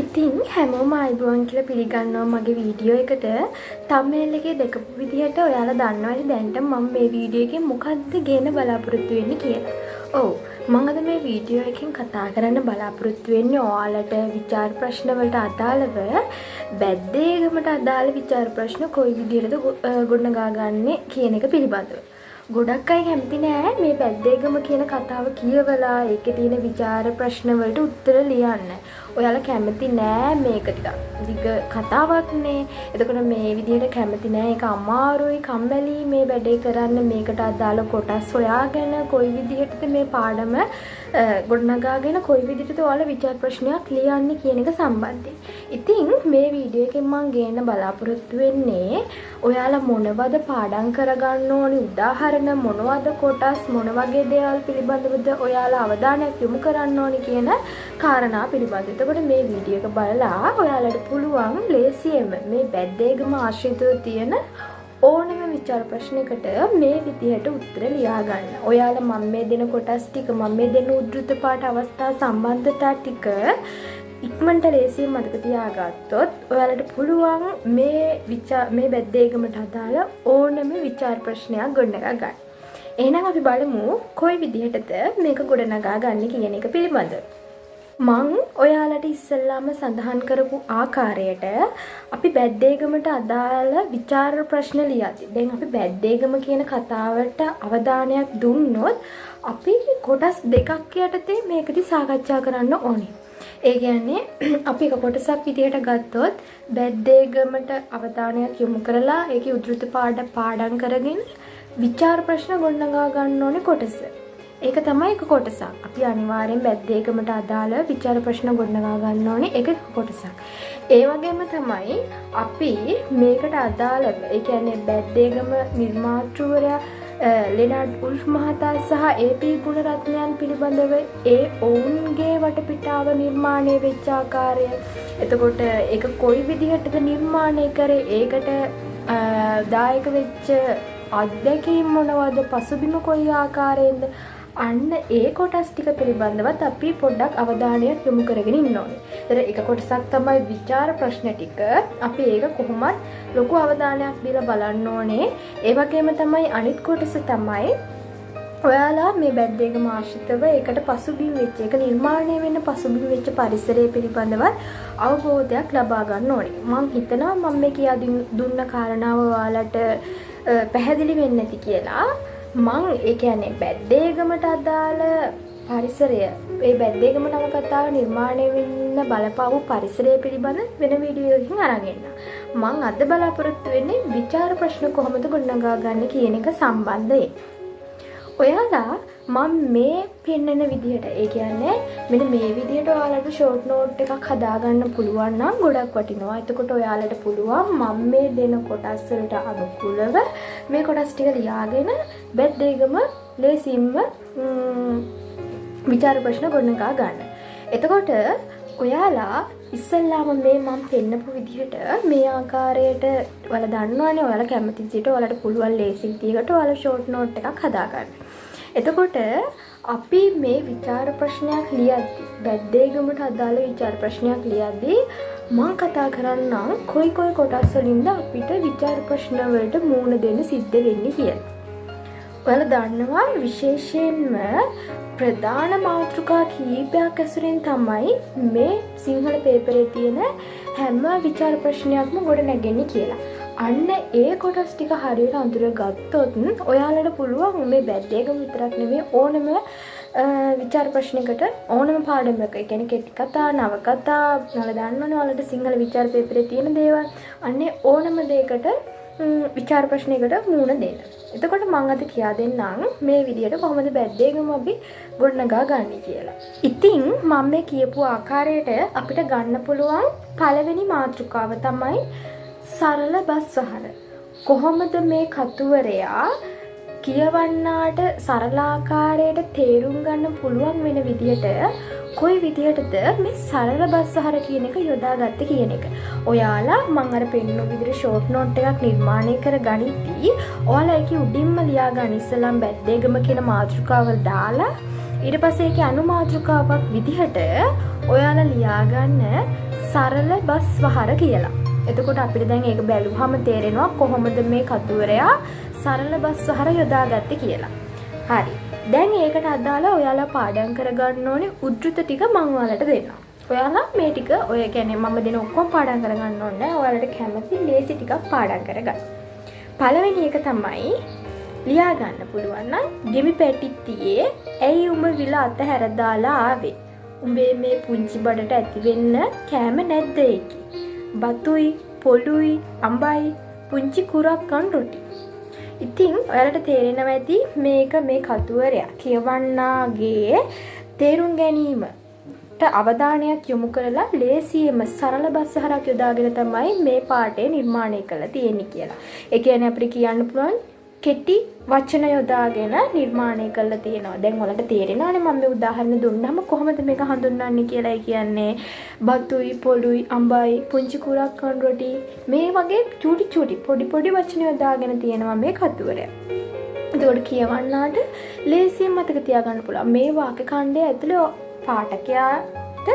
ඉතින් හැමෝම අයිබෝන් කියලා පිළිගන්නවා මගේ වීඩියෝ එකට. තම්බ්නේල් එකේ දැකපු විදිහට ඔයාලා දන්නවනේ දැන්ට මම මේ වීඩියෝ එකෙන් මොකද්ද ගේන්න බලාපොරොත්තු වෙන්නේ කියලා. ඔව් මම අද මේ වීඩියෝ එකෙන් කතා කරන්න බලාපොරොත්තු වෙන්නේ ඔයාලට විචාර ප්‍රශ්න වලට අදාළව බැද්දේගමට අදාළ විචාර ප්‍රශ්න කොයි විදිහටද ගොඩනගාගන්නේ කියන එක පිළිබඳව. ගොඩක් අය කැමති නෑ මේ බැද්දේගම කියන කතාව කියවලා ඒකේ තියෙන විචාර ප්‍රශ්න වලට උත්තර ලියන්න. ඔයාලා කැමති නෑ මේක ටිකක් දිග කතාවක්නේ. එතකොට මේ විදිහට කැමති නෑ ඒක අමාරුයි කම්මැලි මේ වැඩේ කරන්න මේකට අදාළ කොටස් හොයාගෙන කොයි විදිහටද මේ පාඩම ගොඩනගාගෙන කොයි විදිහටද ඔයාලා විචාර ප්‍රශ්නයක් ලියන්නේ කියන එක සම්බන්ධයෙන්. ඉතින් මේ වීඩියෝ එකෙන් මම ගේන්න බලාපොරොත්තු වෙන්නේ ඔයාලා මොනවද පාඩම් කරගන්න ඕනි උදාහරණ මොනවද කොටස් මොන වගේ දේවල් පිළිබඳවද ඔයාලා අවධානයක් යොමු කරන්න ඕනි කියන කාරණා පිළිබඳව. එතකොට මේ වීඩියෝ එක බලලා ඔයාලට පුළුවන් ලේසියෙන්ම මේ බැද්දේගම ආශ්‍රිතව තියෙන ඕනම විචාර ප්‍රශ්නයකට මේ විදිහට උත්තර ලියා ගන්න. ඔයාලා මම මේ දෙන කොටස් ටික මම මේ දෙන උද්දෘත පාඨ අවස්ථා සම්බන්ධතා ටික ඉක්මනට ලේසියෙන් මතක තියාගත්තොත් ඔයාලට පුළුවන් මේ බැද්දේගමට අදාළ ඕනම විචාර ප්‍රශ්නයක් ගොඩනගා ගන්න. එහෙනම් අපි බලමු කොයි විදිහටද මේක ගොඩනගා ගන්න කියන එක පිළිබඳව. මං ඔයාලට ඉස්සෙල්ලාම සඳහන් කරපු ආකාරයට අපි බැද්දේගමට අදාළ විචාර ප්‍රශ්න ලියද්දි දැන් අපි බැද්දේගම කියන කතාවට අවධානයක් දුන්නොත් අපි කොටස් දෙකක් යටතේ මේකදී සාකච්ඡා කරන්න ඕනේ. ඒ කියන්නේ අපි එක කොටසක් විදියට ගත්තොත් බැද්දේගමට අවධානයක් යොමු කරලා ඒකේ උද්දෘත පාඩම් කරගෙන විචාර ප්‍රශ්න ගොඩනගා ගන්න ඕනේ කොටස. ඒක තමයි එක කොටසක්. අපි අනිවාර්යෙන් බැද්දේගමට අදාළ විචාර ප්‍රශ්න ගොඩනගා ගන්න ඕනේ ඒක කොටසක්. ඒ වගේම තමයි අපි මේකට අදාළ ඒ කියන්නේ බැද්දේගම නිර්මාතෘවරයා ලෙනඩ් උල්ෆ් මහතා සහ ඒ.පී. ගුණරත්නයන් පිළිබඳව ඔවුන්ගේ වටපිටාව නිර්මාණය වෙච්ච ආකාරය. එතකොට ඒක කොයි විදිහටද නිර්මාණය කරේ ඒකට දායක වෙච්ච අත්දැකීම් මොනවද පසුබිම කොයි ආකාරයෙන්ද අන්න ඒ කොටස් ටික පිළිබඳවත් අපි පොඩ්ඩක් අවධානයක් යොමු කරගෙන ඉන්න ඕනේ. ඒතර එක කොටසක් තමයි විචාර ප්‍රශ්න ටික. අපි ඒක කොහොමත් ලොකු අවධානයක් දීලා බලන්න ඕනේ. ඒ වගේම තමයි අනිත් කොටස තමයි ඔයාලා මේ බැද්දේගම ආශ්‍රිතව ඒකට පසුබිම් වෙච්ච එක නිර්මාණය වෙන්න පසුබිම් වෙච්ච පරිසරය පිළිබඳව අවබෝධයක් ලබා ගන්න ඕනේ. මම හිතනවා මම මේ කියා දුන්න කාරණාව ඔයාලට පැහැදිලි වෙන්නේ නැති කියලා. මං ඒ කියන්නේ බැද්දේගමට අදාළ පරිසරය ඒ බැද්දේගම නවකතාව නිර්මාණය වෙන්න බලපාපු පරිසරය පිළිබඳ වෙන වීඩියෝ එකකින් අරන් එන්න. මං අද බලාපොරොත්තු වෙන්නේ විචාර ප්‍රශ්න කොහොමද ගොඩනගා ගන්න කියන එක සම්බන්ධයෙන්. ඔයාලා මම මේ පෙන්නන විදිහට ඒ කියන්නේ මෙන්න මේ විදිහට ඔයාලට ෂෝට් නෝට් එකක් හදාගන්න පුළුවන් නම් ගොඩක් වටිනවා. එතකොට ඔයාලට පුළුවන් මම මේ දෙන කොටස් වලට අනුකූලව මේ කොටස් ටික ලියාගෙන බැද්දේගම ලේසියෙන්ම විචාර ප්‍රශ්න ගොඩනගා ගන්න. එතකොට ඔයාලා ඉස්සෙල්ලාම මේ මම පෙන්නපු විදිහට මේ ආකාරයට ඔයාලා දන්නවනේ ඔයාලා කැමති විදිහට ඔයාලට පුළුවන් ලේසි විදිහකට ඔයාලා ෂෝට් නෝට් එකක් හදාගන්න. එතකොට අපි මේ විචාර ප්‍රශ්නයක් ලියද්දි බැද්දේගමට අදාළ විචාර ප්‍රශ්නයක් ලියද්දි මම කතා කරන්නම් කොයි කොටස් වලින්ද අපිට විචාර ප්‍රශ්න වලට මුහුණ දෙන්න සිද්ධ වෙන්නේ කියලා. ඔයාලා දන්නවා විශේෂයෙන්ම ප්‍රධාන මාතෘකා කීපයක් ඇසුරින් තමයි මේ සිංහල පේපරේ තියෙන හැම විචාර ප්‍රශ්නයක්ම ගොඩ නැගෙන්නේ කියලා. අන්න ඒ කොටස් ටික හරියට අඳුරගත්තොත් ඔයාලට පුළුවන් මේ බැද්දේගම විතරක් නෙමෙයි ඕනම විචාර ප්‍රශ්නයකට ඕනම පාඩමක ඒ කියන්නේ කෙටි කතා නවකතා ඔයාලා දන්නවනේ ඔයාලට සිංහල විචාර පේපරේ තියෙන දේවල් අන්නේ ඕනම දෙයකට විචාර ප්‍රශ්නයකට මුහුණ දෙන්න. එතකොට මම අද කියා දෙන්නම් මේ විදියට කොහොමද බැද්දේගම අපි ගොඩනගා ගන්න කියලා. ඉතින් මම මේ කියපු ආකාරයට අපිට ගන්න පුළුවන් පළවෙනි මාතෘකාව තමයි සරල බස් වහර. කොහොමද මේ කතුවරයා කියවන්නාට සරල ආකාරයට තේරුම් ගන්න පුළුවන් වෙන විදියට කොයි විදිහටද මේ සරල බස් වහර කියන එක යොදාගත්තේ කියන එක. ඔයාලා මම අර පෙන්නු විදිහට ෂෝට් නෝට් එකක් නිර්මාණය කර ගනිද්දී ඔයාලා ඒකේ උඩින්ම ලියා ගන්න ඉස්සලම් බැද්දේගම කියන මාතෘකාව දාලා ඊට පස්සේ ඒකේ අනු මාතෘකාවක් විදිහට ඔයාලා ලියා ගන්න සරල බස් වහර කියලා. එතකොට අපිට දැන් ඒක බැලුවම තේරෙනවා කොහොමද මේ කතුවරයා සරල බස් වහර යොදාගත්තේ කියලා. හරි. දැන් ඒකට අදාළ ඔයාලා පාඩම් කරගන්න ඕනේ උද්ෘත ටික මම ඔයාලට දෙන්නම්. ඔයාලා මේ ටික ඔය කියන්නේ මම දෙන ඔක්කොම පාඩම් කරගන්න ඕනේ. ඔයාලට කැමති ලේසි ටිකක් පාඩම් කරගන්න. පළවෙනි එක තමයි ලියා ගන්න පුළුවන් නම් ගෙමි පැටිත්තියේ ඇයි උඹ විල අතහැර දාලා ආවේ? උඹේ මේ පුංචි බඩට ඇති වෙන්න කෑම නැද්ද ඒකි? බතුයි, පොළුයි, අඹයි, පුංචි කුරක්කන් රොටි. ඉතින් ඔයාලට තේරෙනවා ඇති මේක මේ කතුවරයා කියවන්නාගේ තේරුම් ගැනීමට අවධානයක් යොමු කරලා ලේසියෙම සරල බස්හරක් යොදාගෙන තමයි මේ පාඩේ නිර්මාණය කරලා තියෙන්නේ කියලා. ඒ කියන්නේ අපිට කියන්න පුළුවන් කෙටි වචන යොදාගෙන නිර්මාණය කරලා තියෙනවා. දැන් ඔයාලට තේරෙනවනේ මම මේ උදාහරණ දුන්නාම කොහොමද මේක හඳුන්වන්නේ කියලා. ඒ කියන්නේ බතුයි, පොළුයි, අඹයි, පුංචි කුරක්කන් රොටි මේ වගේ චූටි පොඩි වචන යොදාගෙන තියෙනවා මේ කතුවරයා. එතකොට කියවන්නාට ලේසියෙන් මතක තියාගන්න පුළුවන්. මේ වාක්‍ය ඛණ්ඩය ඇතුලේ පාඨකයාට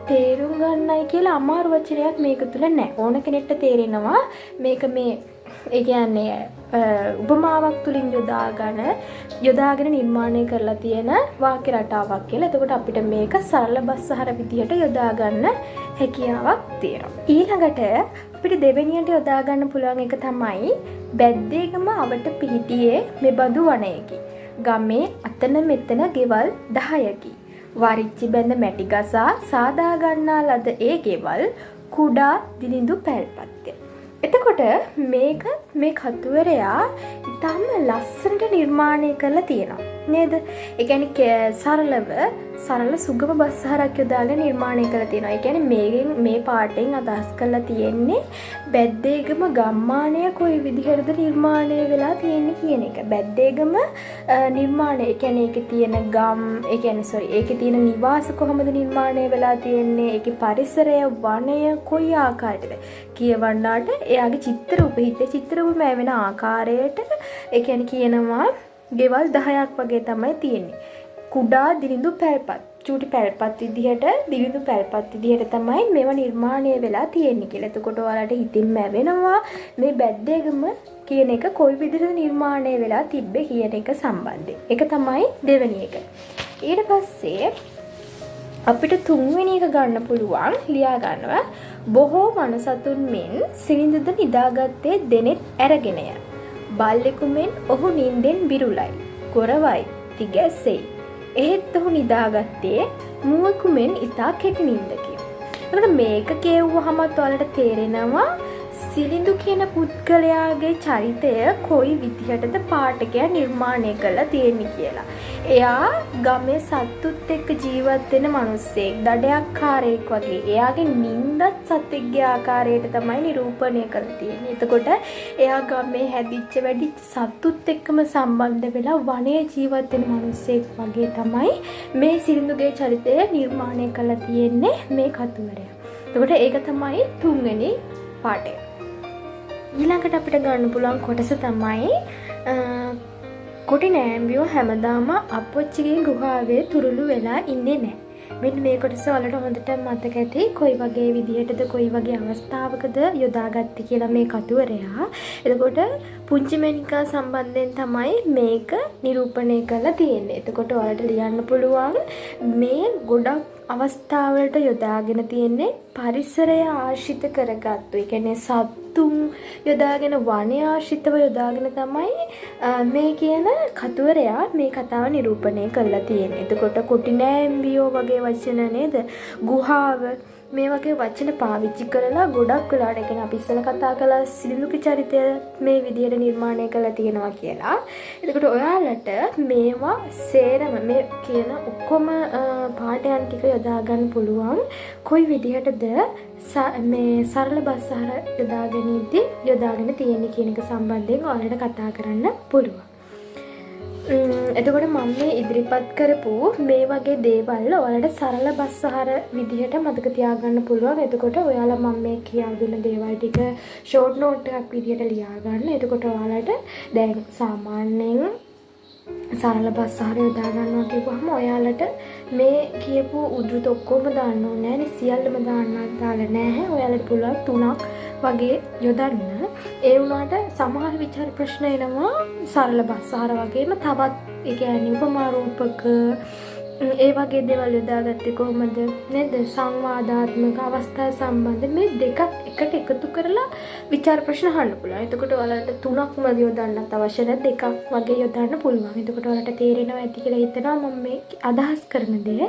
තේරුම් ගන්නයි කියලා අමාරු වචනයක් මේක තුල නැහැ. ඕන කෙනෙක්ට තේරෙනවා මේක මේ ඒ කියන්නේ උපමාවක් තුලින් යොදාගෙන නිර්මාණය කරලා තියෙන වාක්‍ය රටාවක් කියලා. එතකොට අපිට මේක සරල බස්හර විදියට යොදා ගන්න හැකියාවක් තියෙනවා. ඊළඟට අපිට දෙවෙනියට යොදා ගන්න පුළුවන් එක තමයි බැද්දේගම අවට පිහිටියේ මෙබඳු වනයකි. ගමේ අතන මෙතන ගෙවල් 10කි. වරිච්චි බැඳ මැටි ගසා සාදා ගන්නා ලද ඒ ගෙවල් කුඩා දිලිඳු පැල්පත්ය. එතකොට මේක මේ කතුවරයා ඉතාම ලස්සනට නිර්මාණය කරලා තියෙනවා නේද? ඒ කියන්නේ සරල සුගම බස්හරක් යොදාගෙන නිර්මාණය කරලා තියෙනවා. ඒ කියන්නේ මේ පාඩයෙන් අදහස් කරලා තියෙන්නේ බැද්දේගම ගම්මානය කොයි විදිහටද නිර්මාණය වෙලා තියෙන්නේ කියන එක. බැද්දේගම නිර්මාණය ඒ කියන්නේ ඒකේ තියෙන ගම් ඒකේ තියෙන නිවාස කොහොමද නිර්මාණය වෙලා තියෙන්නේ? ඒකේ පරිසරය වනය කොයි ආකාරයටද කියවන්නාට එයාගේ චිත්‍රූපම වෙන ආකාරයට ඒ කියන්නේ කියනවා ගෙවල් 10ක් වගේ තමයි තියෙන්නේ. කුඩා දිලිඳු පැල්පත් චූටි පැල්පත් විදිහට දිලිඳු පැල්පත් විදිහට තමයි මේවා නිර්මාණය වෙලා තියෙන්නේ කියලා. එතකොට ඔයාලට හිතින්ම වෙනවා මේ බැද්දේගම කියන එක කොයි විදිහට නිර්මාණය වෙලා තිබ්බේ කියන එක සම්බන්ධයෙන්. ඒක තමයි දෙවෙනි එක. ඊට පස්සේ අපිට තුන්වෙනි එක ගන්න පුළුවන් ලියා ගන්නවා බොහෝ වනසතුන් මෙන් සිනිඳුද නිදාගත්තේ දෙනෙත් ඇරගෙනය. බල්ලෙකු මෙන් ඔහු නින්දෙන් බිරුලයි. ගොරවයි තිගැස්සෙයි. එහෙත් ඔහු නිදාගත්තේ මුවෙකු මෙන් ඉතා කෙටි නින්දකි. එතකොට මේක කියවුවහමත් ඔයාලට තේරෙනවා සිලිඳු කියන පුද්ගලයාගේ චරිතය කොයි විදිහටද පාඨකයා නිර්මාණය කරලා තියෙන්නේ කියලා. එයා ගමේ සත්තුත් එක්ක ජීවත් වෙන මිනිස්සෙක්, දඩයක්කාරයෙක් වගේ. එයාගේ නින්දත් සත්ෙක්ගේ ආකාරයට තමයි නිරූපණය කරලා තියෙන්නේ. එතකොට එයා ගමේ හැදිච්ච වැඩිච්ච සත්තුත් එක්කම සම්බන්ධ වෙලා වනයේ ජීවත් වෙන මිනිස්සෙක් වගේ තමයි මේ සිලිඳුගේ චරිතය නිර්මාණය කරලා තියෙන්නේ මේ කතුවරයා. එතකොට ඒක තමයි තුන්වෙනි පාඩය. ඊළඟට අපිට ගන්න පුළුවන් කොටස තමයි කොටි නෑම්බියෝ හැමදාම අපොච්චිගේ ගුහාවේ තුරුළු වෙලා ඉන්නේ නැහැ. මෙන්න මේ කොටස වලට හොඳට මතක ඇති කොයි වගේ විදිහටද කොයි වගේ අවස්ථාවකද යොදාගත්තේ කියලා මේ කතුවරයා. එතකොට පුංචි මැණිකා සම්බන්ධයෙන් තමයි මේක නිරූපණය කරලා තියෙන්නේ. එතකොට ඔයාලට ලියන්න පුළුවන් මේ ගොඩක් අවස්ථාවලට යොදාගෙන තියෙන්නේ පරිසරය ආශ්‍රිත කරගත්තු. ඒ කියන්නේ සත්තුන් යොදාගෙන වනය ආශ්‍රිතව යොදාගෙන තමයි මේ කියන කතුවරයා මේ කතාව නිරූපණය කරලා තියෙන්නේ. එතකොට කොටි නෑම්බියෝ වගේ වචන නේද? ගුහාව මේ වගේ වචන පාවිච්චි කරලා ගොඩක් වෙලාට ඒ කියන්නේ අපි ඉස්සෙල්ලා කතා කළා සිලිඳුගේ චරිතය මේ විදිහට නිර්මාණය කරලා තියෙනවා කියලා. එතකොට ඔයාලට මේවා සේරම මේ කියන ඔක්කොම පාඩයන් ටික යොදා ගන්න පුළුවන් කොයි විදිහටද මේ සරල බස්හර යොදාගෙන තියෙන්නේ කියන එක සම්බන්ධයෙන් ඔයාලට කතා කරන්න පුළුවන්. එතකොට මම මේ ඉදිරිපත් කරපු මේ වගේ දේවල් ඔයාලට සරල බස්හර විදිහට මතක තියාගන්න පුළුවන්. එතකොට ඔයාලා මම මේ කියා දුන්න දේවල් ටික ෂෝට් නෝට් එකක් විදිහට ලියා ගන්න. එතකොට ඔයාලට දැන් සාමාන්‍යයෙන් සරල බස් ආහාර යොදා ගන්නවා කියපුවම ඔයාලට මේ කියපු උද්ෘත ඔක්කොම දාන්න ඕනේ නැහැ. සියල්ලම දාන්නත් දාලා නැහැ. ඔයාලට පුළුවන් 3ක් වගේ යොදන්න. ඒ වුණාට සමහර විචාර ප්‍රශ්න එනවා සරල බස් ආහාර වගේම තවත් ඒ කියන්නේ උපමා රූපක ඒ වගේ දේවල් යොදාගත්තේ කොහොමද නේද? සංවාදාත්මක අවස්ථා සම්බන්ධ මේ දෙකක් එකට එකතු කරලා විචාර ප්‍රශ්න අහන්න පුළුවන්. එතකොට ඔයාලට 3ක්ම යොදන්නත් අවශ්‍ය නැහැ. දෙකක් වගේ යොදන්න පුළුවන්. එතකොට ඔයාලට තේරෙනවා ඇති කියලා හිතනවා මම මේ අදහස් කරන දේ.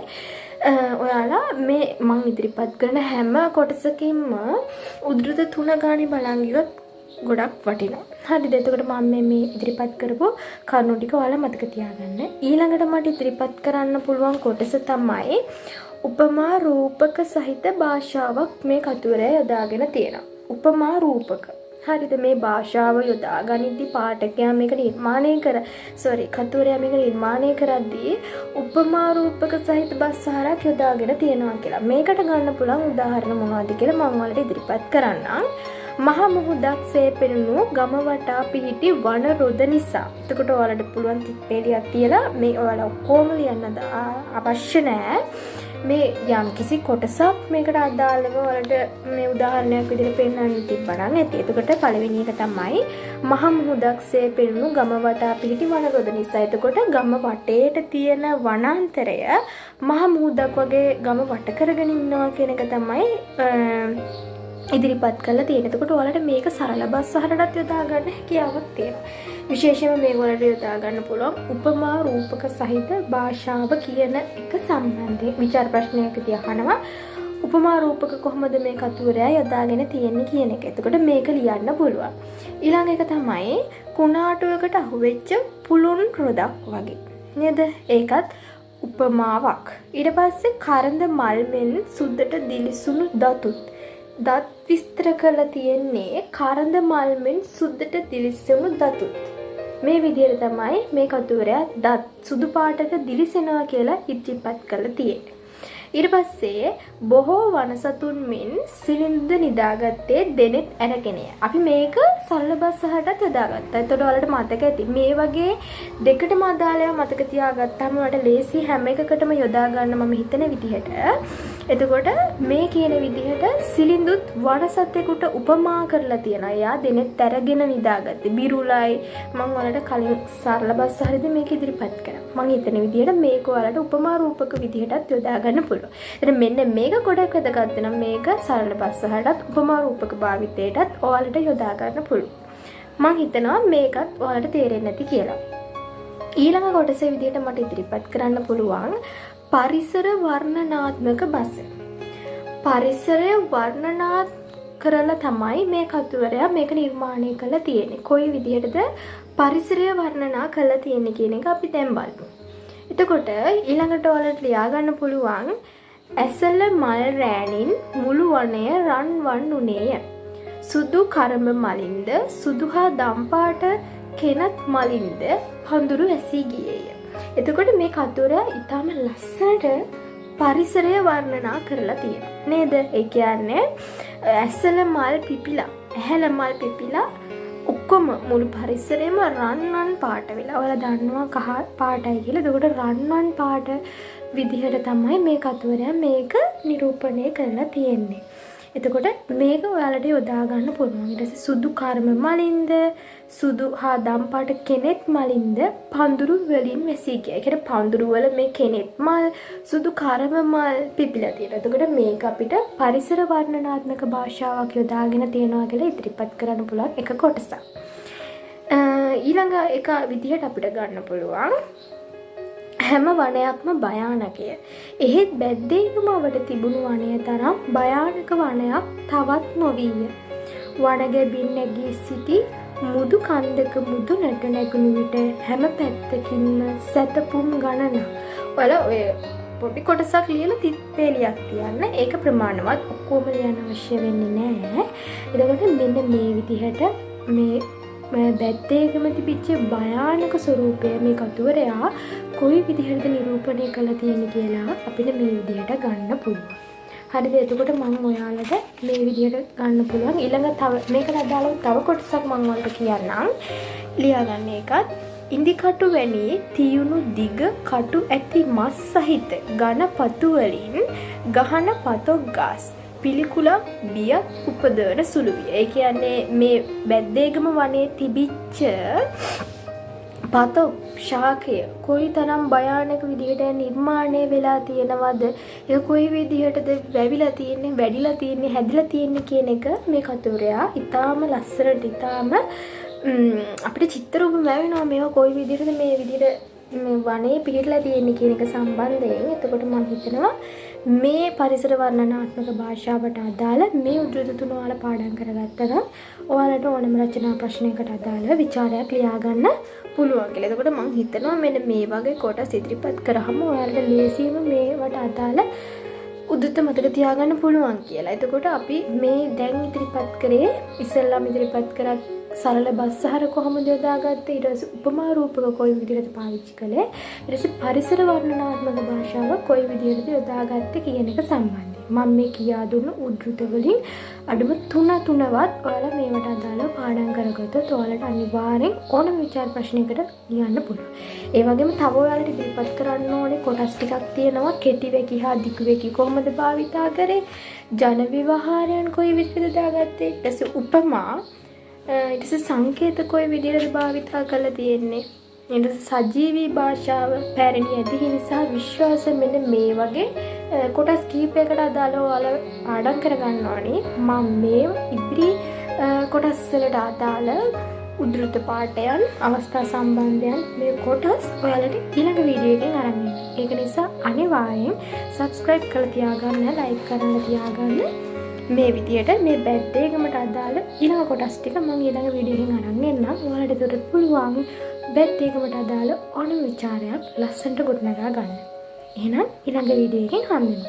ඔයාලා මේ මම ඉදිරිපත් කරන හැම කොටසකින්ම උද්ෘත 3 ගානේ බලන් ගියොත් ගොඩක් වටිනවා. හරිද? එතකොට මම මේ ඉදිරිපත් කරපු කරුණු ටික ඔයාලා මතක තියාගන්න. ඊළඟට මට ඉදිරිපත් කරන්න පුළුවන් කොටස තමයි උපමා රූපක සහිත භාෂාවක් මේ කතුවරයා යොදාගෙන තියෙනවා. උපමා රූපක. හරිද? මේ භාෂාව යොදා ගනිද්දී පාඨකයා මේක නිර්මාණය කතුවරයා මේක නිර්මාණය කරද්දී උපමා රූපක සහිත භාෂාවක් යොදාගෙන තියෙනවා කියලා. මේකට ගන්න පුළුවන් උදාහරණ මොනවද කියලා මම ඔයාලට ඉදිරිපත් කරන්නම්. මහ මුහුදක් සේ පෙනුණු ගම වටා පිහිටි වන රොද නිසා. එතකොට ඔයාලට පුළුවන් තිප්පේලියක් තියලා මේ ඔයාලා ඔක්කොම ලියන්න අවශ්‍ය නැහැ. මේ යම් කිසි කොටසක් මේකට අදාළව ඔයාලට මේ උදාහරණයක් විදිහට පෙන්නන්න තිබ්බනම් ඇති. එතකොට පළවෙනි එක තමයි මහ මුහුදක් සේ පෙනුණු ගම වටා පිහිටි වන රොද නිසා. එතකොට ගම වටේට තියෙන වනාන්තරය මහ මුහුදක් වගේ ගම වට කරගෙන ඉන්නවා කියන එක තමයි ඉදිරිපත් කරලා තියෙන. එතකොට ඔයාලට මේක සරල බස් ආහාරයටත් යොදා ගන්න හැකියාවක් තියෙනවා. විශේෂයෙන්ම මේක වලට යොදා ගන්න පුළුවන් උපමා රූපක සහිත භාෂාව කියන එක සම්බන්ධයෙන් විචාර ප්‍රශ්නයකදී අහනවා උපමා රූපක කොහොමද මේ කතුවරයා යොදාගෙන තියෙන්නේ කියන එක. එතකොට මේක ලියන්න පුළුවන්. ඊළඟ එක තමයි කුණාටුවකට අහුවෙච්ච පුළුන් රොදක් වගේ. නේද? ඒකත් උපමාවක්. ඊට පස්සේ කරඳ මල්මෙන් සුද්දට දිලිසුණු දතුත්. දත් විස්තර කරලා තියෙන්නේ කරඳ මල්මෙන් සුද්දට දිලිසුණු දතුත්. මේ විදිහට තමයි මේ කතුවරයා දත් සුදු පාටට දිලිසෙනවා කියලා ඉදිරිපත් කරලා තියෙන්නේ. ඊට පස්සේ බොහෝ වනසතුන් මෙන් සිලින්ද නිදාගත්තේ දෙනෙත් ඇරගෙනය. අපි මේක සරල බස් ආහාරයටත් යොදාගත්තා. එතකොට ඔයාලට මතක ඇති මේ වගේ දෙකටම අදාළව මතක තියාගත්තාම ඔයාලට ලේසි හැම එකකටම යොදා ගන්න මම හිතන විදිහට. එතකොට මේ කියන විදිහට සිලින්දුත් වනසතෙකුට උපමා කරලා තියෙනවා. එයා දෙනෙත් ඇරගෙන නිදාගත්තේ. බිරුලයි මම ඔයාලට කලින් සරල බස් ආහාරයේදී මේක ඉදිරිපත් කරා. මම හිතන විදිහට මේක ඔයාලට උපමා රූපක විදිහටත් යොදා ගන්න පුළුවන්. එතන මෙන්න මේක ගොඩක් වැදගත් වෙනවා. මේක සරල බස් ආහාරයටත් උපමා රූපක භාවිතයටත් ඔයාලට යොදා ගන්න පුළුවන්. මම හිතනවා මේකත් ඔයාලට තේරෙන්නේ නැති කියලා. ඊළඟ කොටසේ විදිහට මට ඉදිරිපත් කරන්න පුළුවන් පරිසර වර්ණනාත්මක බස. පරිසරය වර්ණනා කරලා තමයි මේ කතුවරයා මේක නිර්මාණය කරලා තියෙන්නේ. කොයි විදිහටද පරිසරය වර්ණනා කරලා තියෙන්නේ කියන එක අපි දැන් බලමු. එතකොට ඊළඟට ඔයාලට ලියා ගන්න පුළුවන් ඇසල මල් රෑනින් මුළු වනය රන්වන් උනේය. සුදු කරඹ මලින්ද සුදු හා දම්පාට කෙනත් මලින්ද පඳුරු ඇසී ගියේය. එතකොට මේ කතුවරයා ඊටම ලස්සනට පරිසරය වර්ණනා කරලා තියෙනවා. නේද? ඒ කියන්නේ ඇසල මල් පිපිලා, ඇහැල මල් පිපිලා ඔක්කොම මුළු පරිසරෙම රන්වන් පාට වෙලා. ඔයාලා දන්නවා කහ පාටයි කියලා. එතකොට රන්වන් පාට විදිහට තමයි මේ කතුවරයා මේක නිරූපණය කරලා තියෙන්නේ. එතකොට මේක ඔයාලට යොදා ගන්න පුළුවන්. ඊට පස්සේ සුදු කර්ම මලින්ද සුදු හා දම්පාට කෙනෙත් මලින්ද පඳුරු වලින් වැසී ගියා. ඒ කියන්නේ පඳුරු වල මේ කෙනෙත් මල් සුදු කර්ම මල් පිපිලා තියෙනවා. එතකොට මේක අපිට පරිසර වර්ණනාත්මක භාෂාවක් යොදාගෙන තියෙනවා කියලා ඉදිරිපත් කරන්න පුළුවන් එක කොටසක්. ඊළඟ එක විදිහට අපිට ගන්න පුළුවන් හැම වනයක්ම භයානකය. එහෙත් බැද්දේකම අවට තිබුණු වනය තරම් භයානක වනයක් තවත් නොවීය. වනගැබින් නැගී සිටි මුදු කන්දක මුදු නැට නැගුණු විට හැම පැත්තකින්ම සැතපුම් ගණන. ඔයාලා ඔය පොඩි කොටසක් ලියලා තිප්පේලියක් තියන්න. ඒක ප්‍රමාණවත් ඔක්කොම ලියන්න අවශ්‍ය වෙන්නේ නැහැ. එතකොට මෙන්න මේ විදිහට මේ බැද්දේකම තිබිච්ච භයානක ස්වරූපය මේ කතුවරයා කොයි විදිහටද නිරූපණය කරලා තියෙන්නේ කියලා අපිට මේ විදිහට ගන්න පුළුවන්. හරිද? එතකොට මම ඔයාලට මේ විදිහට ගන්න පුළුවන්. ඊළඟ තව මේකට අදාළව තව කොටසක් මම ඔයාලට කියන්නම්. ලියා ගන්න එකත් ඉන්දිකටු වැනි තියුණු දිග කටු ඇති මස් සහිත ඝන පතු වලින් ගහන පතොක් ගස් පිළිකුලක් බියක් උපදවන සුළු විය. ඒ කියන්නේ මේ බැද්දේගම වනයේ තිබිච්ච පතොක් ශාකය කොයි තරම් භයානක විදිහට නිර්මාණය වෙලා තියෙනවද, ඒක කොයි විදිහටද වැවිලා තියෙන්නේ, වැඩිලා තියෙන්නේ, හැදිලා තියෙන්නේ කියන එක මේ කතුරයා ඉතාම ලස්සනට ඉතාම අපිට චිත්‍රරූප මැවෙනවා මේවා කොයි විදිහටද මේ විදිහට මේ වනයේ පිහිටලා තියෙන්නේ කියන එක සම්බන්ධයෙන්. එතකොට මම හිතනවා මේ පරිසර වර්ණනාත්මක භාෂාවට අදාළ මේ උද්දෘත තුන ඔයාලා පාඩම් කරගත්තා නම් ඔයාලට ඕනම රචනා ප්‍රශ්නයකට අදාළ විචාරයක් ලියා ගන්න පුළුවන් කියලා. එතකොට මම හිතනවා මෙන්න මේ වගේ කොටස් ඉදිරිපත් කරාම ඔයාලට ලේසියෙම මේවට අදාළ උද්දෘත මතක තියාගන්න පුළුවන් කියලා. එතකොට අපි මේ දැන් ඉදිරිපත් කරේ ඉස්සෙල්ලාම ඉදිරිපත් කරත් සරල බස්සහර කොහොමද යොදාගත්තේ, ඊට පස්සේ උපමා රූපක කොයි විදිහටද පාවිච්චි කළේ, ඊට පස්සේ පරිසර වර්ණනාත්මක භාෂාව කොයි විදිහටද යොදාගත්තේ කියන එක සම්බන්ධයෙන් මම මේ කියා දුන්න උද්දෘත වලින් අඩුම 3වත් ඔයාලා මේවට අදාළව පාඩම් කරගත්තොත් ඔයාලට අනිවාර්යෙන් ඕනම විචාර ප්‍රශ්නයකට ලියන්න පුළුවන්. ඒ වගේම තව ඔයාලට ඉදිරිපත් කරන්න ඕනේ කොටස් ටිකක් තියෙනවා. කෙටි වෙකි හා දිගු වෙකි කොහොමද භාවිතා කරේ, ජන විවහාරයන් කොයි විදිහටද දාගත්තේ, ඊට පස්සේ උපමා, ඊට පස්සේ සංකේත කොයි විදිහටද භාවිතා කරලා තියෙන්නේ, ඊට පස්සේ සජීවී භාෂාව, පැරණි ඇදහිලි සහ විශ්වාස, මෙන්න මේ වගේ කොටස් කීපයකට අදාළව ඔයාලා පාඩම් කරගන්න ඕනේ. මම මේ ඉදිරි කොටස් වලට අදාළ උද්දෘත පාඩයන්, අවස්ථා සම්බන්ධයන් මේ කොටස් ඔයාලට ඊළඟ වීඩියෝ එකෙන් අරන් එන්න. ඒක නිසා අනිවාර්යෙන් subscribe කරලා තියාගන්න, like කරලා තියාගන්න. මේ විදියට මේ බැද්දේගමට අදාළ ඊළඟ කොටස් ටික මම ඊළඟ වීඩියෝ එකෙන් අරන් එන්නම්. ඔයාලට ඒකට පුළුවන් බැද්දේගමට අදාළ ඕනම විචාරයක් ලස්සනට ගොඩනගා ගන්න. එහෙනම් ඊළඟ වීඩියෝ එකෙන් හම්බෙමු.